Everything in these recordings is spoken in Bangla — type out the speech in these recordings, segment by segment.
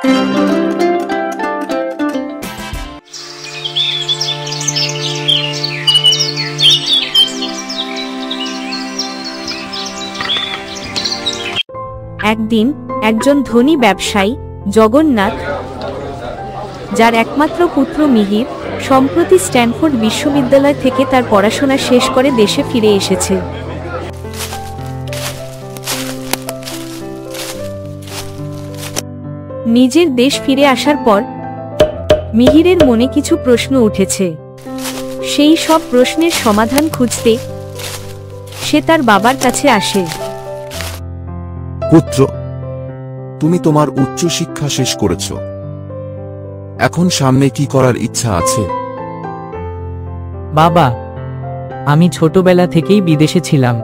একদিন একজন ধনী ব্যবসায়ী জগন্নাথ, যার একমাত্র পুত্র মিহির সম্প্রতি স্ট্যানফোর্ড বিশ্ববিদ্যালয় থেকে তার পড়াশোনা শেষ করে দেশে ফিরে এসেছে। নিজের দেশ ফিরে আসার পর মিহিরের মনে কিছু প্রশ্ন উঠেছে। সেই সব প্রশ্নের সমাধান খুঁজতে সে তার বাবার কাছে আসে। পুত্র, তুমি তোমার উচ্চ শিক্ষা শেষ করেছ, এখন সামনে কি করার ইচ্ছা আছে? বাবা, আমি ছোটবেলা থেকেই বিদেশে ছিলাম,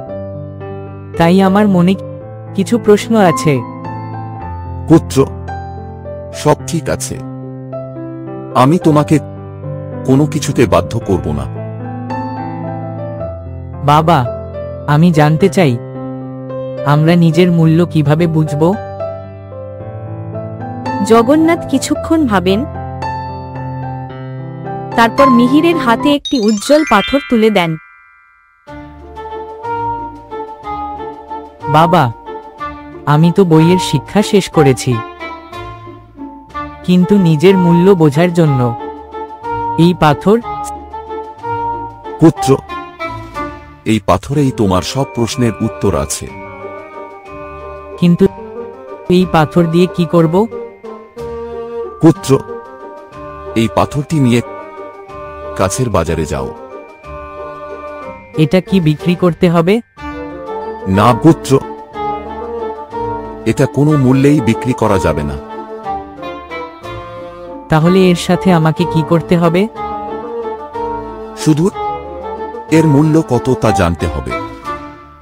তাই আমার মনে কিছু প্রশ্ন আছে। পুত্র, সব ঠিক আছে, আমি তোমাকে কোনো কিছুতে বাধ্য করব না। বাবা, আমি জানতে চাই, আমরা নিজের মূল্য কিভাবে বুঝব? জগন্নাথ কিছুক্ষণ ভাবেন, তারপর মিহিরের হাতে একটি উজ্জ্বল পাথর তুলে দেন। বাবা, আমি তো বইয়ের শিক্ষা শেষ করেছি, কিন্তু নিজের মূল্য বোঝার জন্য এই পাথর। পুত্র, এই পাথরেই তোমার সব প্রশ্নের উত্তর আছে। কিন্তু এই পাথর দিয়ে কি করব? পুত্র, এই পাথরটি নিয়ে কাছের বাজারে যাও। এটা কি বিক্রি করতে হবে? না পুত্র, এটা কোনো মূল্যেই বিক্রি করা যাবে না। তাহলে এর সাথে আমাকে কি করতে হবে? শুধু এর মূল্য কত তা জানতে হবে।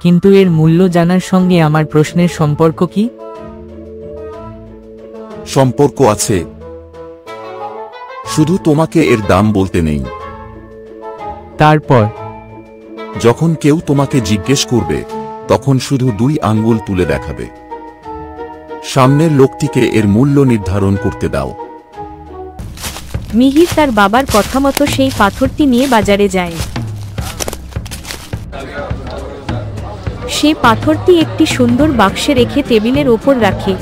কিন্তু এর মূল্য জানার সঙ্গে আমার প্রশ্নের সম্পর্ক কি? সম্পর্ক আছে, শুধু তোমাকে এর দাম বলতে নেই। তারপর যখন কেউ তোমাকে জিজ্ঞেস করবে, তখন শুধু 2 আঙ্গুল তুলে দেখাবে। সামনের লোকটিকে এর মূল্য নির্ধারণ করতে দাও। মিহির তার বাবার কথা মতো সেই পাথরটি নিয়ে বাজারে যায়। সে পাথরটি একটি সুন্দর বাক্সে রেখে টেবিলের ওপর রাখে।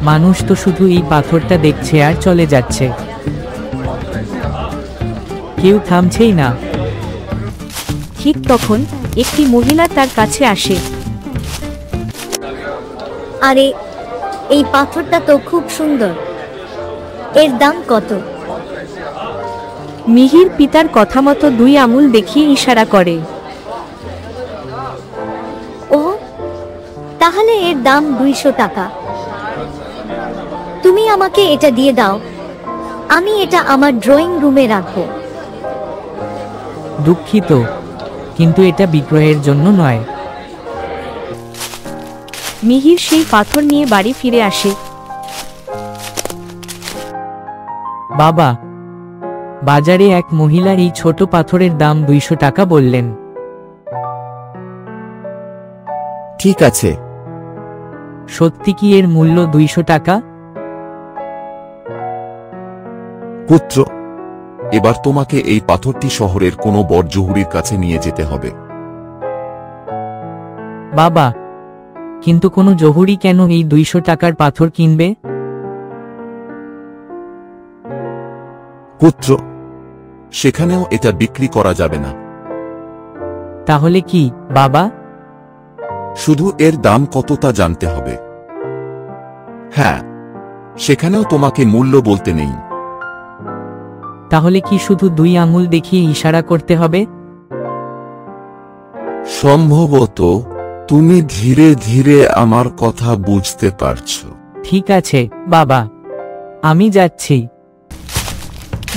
মানুষ তো শুধু এই পাথরটা দেখছে আর চলে যাচ্ছে, কেউ থামছেই না। ঠিক তখন একটি মহিলা তার কাছে আসে। আরে, এই পাথরটা তো খুব সুন্দর, এর দাম কত? মিহির পিতার কথা মতো 2 আঙুল দেখিয়ে ইশারা করে। ও, তাহলে এর দাম 200 টাকা। তুমি আমাকে এটা দিয়ে দাও, আমি এটা আমার ড্রয়িং রুমে রাখবো। দুঃখিত, কিন্তু এটা বিক্রয়ের জন্য নয়। মিহির সেই পাথর নিয়ে বাড়ি ফিরে আসে। বাবা, বাজারে এক মহিলা এই ছোট পাথরের দাম 200 টাকা বললেন। ঠিক আছে। সত্যি কি এর মূল্য 200 টাকা? পুত্র, এবার তোমাকে এই পাথরটি শহরের কোনো বড়জহুরির কাছে নিয়ে যেতে হবে। বাবা, কিন্তু কোনো জহুরি কেন এই 200 টাকার পাথর কিনবে? পুত্র, সেখানেও এটা বিক্রি করা যাবে না। তাহলে কি বাবা? শুধু এর দাম কত তা জানতে হবে। হ্যাঁ, সেখানেও তোমাকে মূল্য বলতে নেই। তাহলে কি শুধু 2 আঙুল দেখিয়ে ইশারা করতে হবে? সম্ভবত তুমি ধীরে ধীরে আমার কথা বুঝতে পারছো। ঠিক আছে বাবা, আমি যাচ্ছি।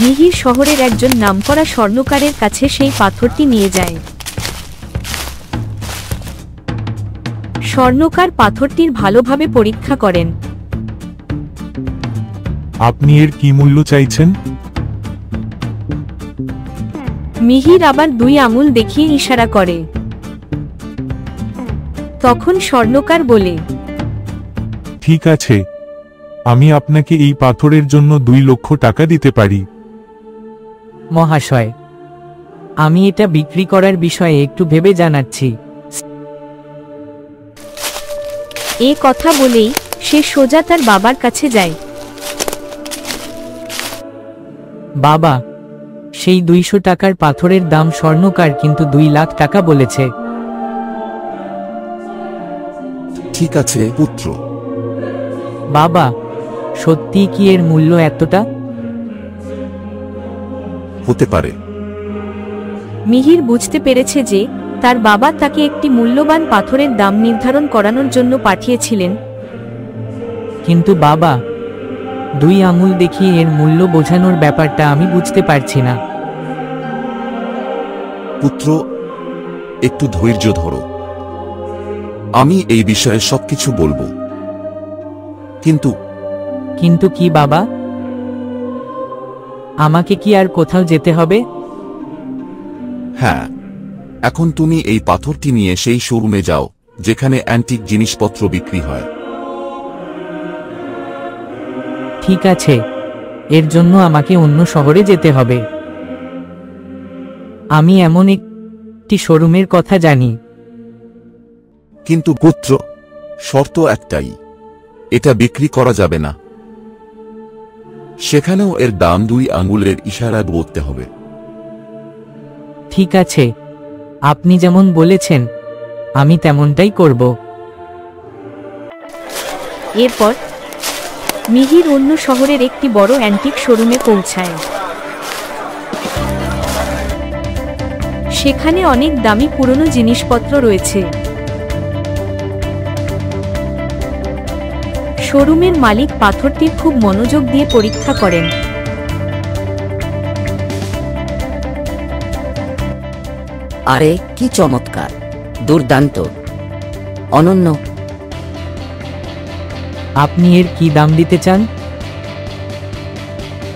মিহির শহরের একজন নামকরা স্বর্ণকারের কাছে সেই পাথরটি নিয়ে যায়। স্বর্ণকার পাথরটির ভালোভাবে পরীক্ষা করেন। আপনি এর কি মূল্য চাইছেন? মিহির আবার 2 আঙুল দেখিয়ে ইশারা করে। তখন স্বর্ণকার বলে, ঠিক আছে, আমি আপনাকে এই পাথরের জন্য 2 লক্ষ টাকা দিতে পারি। মহাশয়, আমি এটা বিক্রি করার বিষয়ে একটু ভেবে জানাচ্ছি। এ কথা বলেই সে সোজা তার বাবার কাছে যায়। বাবা, সেই 200 টাকার পাথরের দাম স্বর্ণকার কিন্তু 2 লাখ টাকা বলেছে। ঠিক আছে পুত্র। বাবা, সত্যি কি এর মূল্য এতটা? হতে পারে। মিহির বুঝতে পেরেছে যে তার বাবা তাকে একটি মূল্যবান পাথরের দাম নির্ধারণ করানোর জন্য পাঠিয়েছিলেন। কিন্তু বাবা, 2 আঙুল দেখিয়ে এর মূল্য বোঝানোর ব্যাপারটা আমি বুঝতে পারছি না। পুত্র, একটু ধৈর্য ধরো, আমি এই বিষয়ে সবকিছু বলবো। কিন্তু কি বাবা? আমাকে কি আর কোথাও যেতে হবে? হ্যাঁ, এখন তুমি এই পাথরটি নিয়ে সেই শোরুমে যাও যেখানে অ্যান্টিক জিনিসপত্র বিক্রি হয়। ঠিক আছে, এর জন্য আমাকে অন্য শহরে যেতে হবে। আমি এমন একটি শোরুমের কথা জানি। কিন্তু পুত্র, শর্ত একটাই, এটা বিক্রি করা যাবে না। সেখানেও এর দাম 2 আঙুলের ইশারায় বলতে হবে। ঠিক আছে, আপনি যেমন বলেছেন আমি তেমনটাই করব। এরপর মিহির অন্য শহরের একটি বড় অ্যান্টিক শোরুমে পৌঁছায়। সেখানে অনেক দামি পুরনো জিনিসপত্র রয়েছে। শোরুমের মালিক পাথরটির খুব মনোযোগ দিয়ে পরীক্ষা করেন। আরে কি চমৎকার, দুর্দান্ত, অনন্য। আপনি এর কি দাম দিতে চান?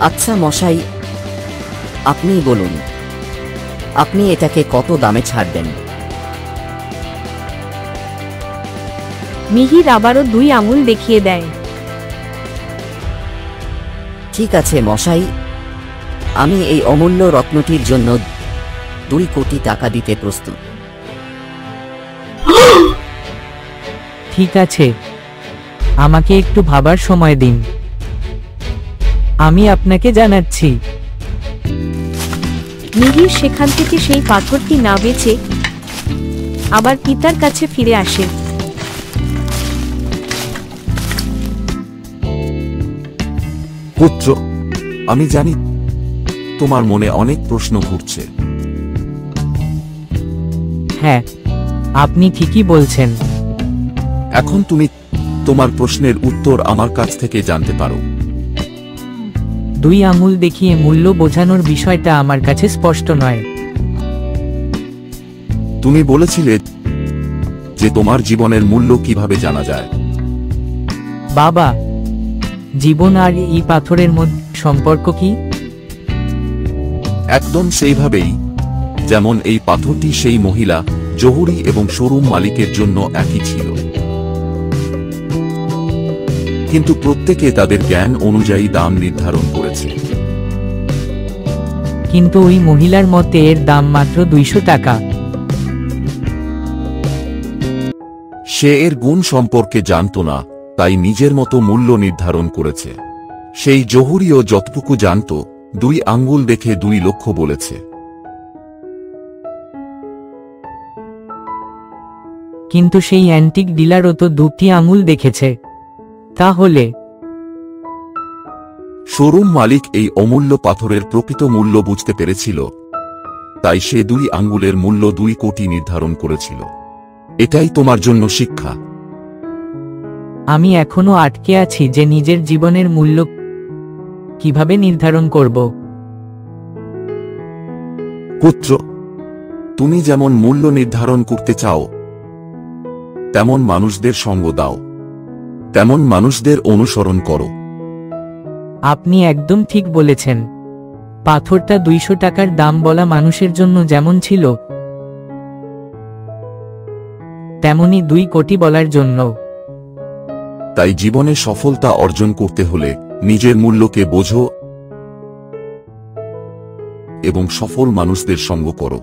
আচ্ছা মশাই, আপনিই বলুন, আপনি এটাকে কত দামে ছাড়বেন? মিহির আবারও 2 আঙুল দেখিয়ে দেয়। ঠিক আছে মশাই, আমি এই অমূল্য রত্নটির জন্য 2 কোটি টাকা দিতে প্রস্তুত। ঠিক আছে, আমাকে একটু ভাবার সময় দিন, আমি আপনাকে জানাচ্ছি। মিহির সেখান থেকে সেই পাথরটি না বেচে আবার পিতার কাছে ফিরে আসে। পুত্র, আমি জানি তোমার মনে অনেক প্রশ্ন ঘুরছে। হ্যাঁ, আপনি ঠিকই বলছেন। এখন তুমি তোমার প্রশ্নের উত্তর আমার কাছ থেকে জানতে পারো। 2 আঙুল দেখিয়ে মূল্য বোঝানোর বিষয়টা আমার কাছে স্পষ্ট নয়। তুমি বলেছিলে যে তোমার জীবনের মূল্য কিভাবে জানা যায়। বাবা, জীবন আর এই পাথরের মধ্যে সম্পর্ক কি? একদম সেইভাবেই, যেমন এই পাথরটি সেই মহিলা, জহুরি এবং শোরুম মালিকের জন্য একই ছিল। কিন্তু প্রত্যেকে তাদের জ্ঞান অনুযায়ী দাম নির্ধারণ করেছে। কিন্তু ওই মহিলার মতে এর দাম মাত্র 200 টাকা। সে এর গুণ সম্পর্কে জানত না, তাই নিজের মতো মূল্য নির্ধারণ করেছে। সেই জহুরিও যতটুকু জানত, 2 আঙ্গুল দেখে 2 লক্ষ বলেছে। কিন্তু সেই অ্যান্টিক ডিলারও তো 2টি আঙুল দেখেছে। তাহলে শোরুম মালিক এই অমূল্য পাথরের প্রকৃত মূল্য বুঝতে পেরেছিল, তাই সে 2 আঙ্গুলের মূল্য 2 কোটি নির্ধারণ করেছিল। এটাই তোমার জন্য শিক্ষা। আমি এখনো আটকে আছি যে নিজের জীবনের মূল্য কিভাবে নির্ধারণ করব। পুত্র, তুমি যেমন মূল্য নির্ধারণ করতে চাও, তেমন মানুষদের সঙ্গ দাও, তেমন মানুষদের অনুসরণ করো। আপনি একদম ঠিক বলেছেন। পাথরটা 200 টাকার দাম বলা মানুষের জন্য যেমন ছিল, তেমনি 2 কোটি বলার জন্য। তাই জীবনে সফলতা অর্জন করতে হলে নিজের মূল্যকে বোঝো এবং সফল মানুষদের সঙ্গ করো।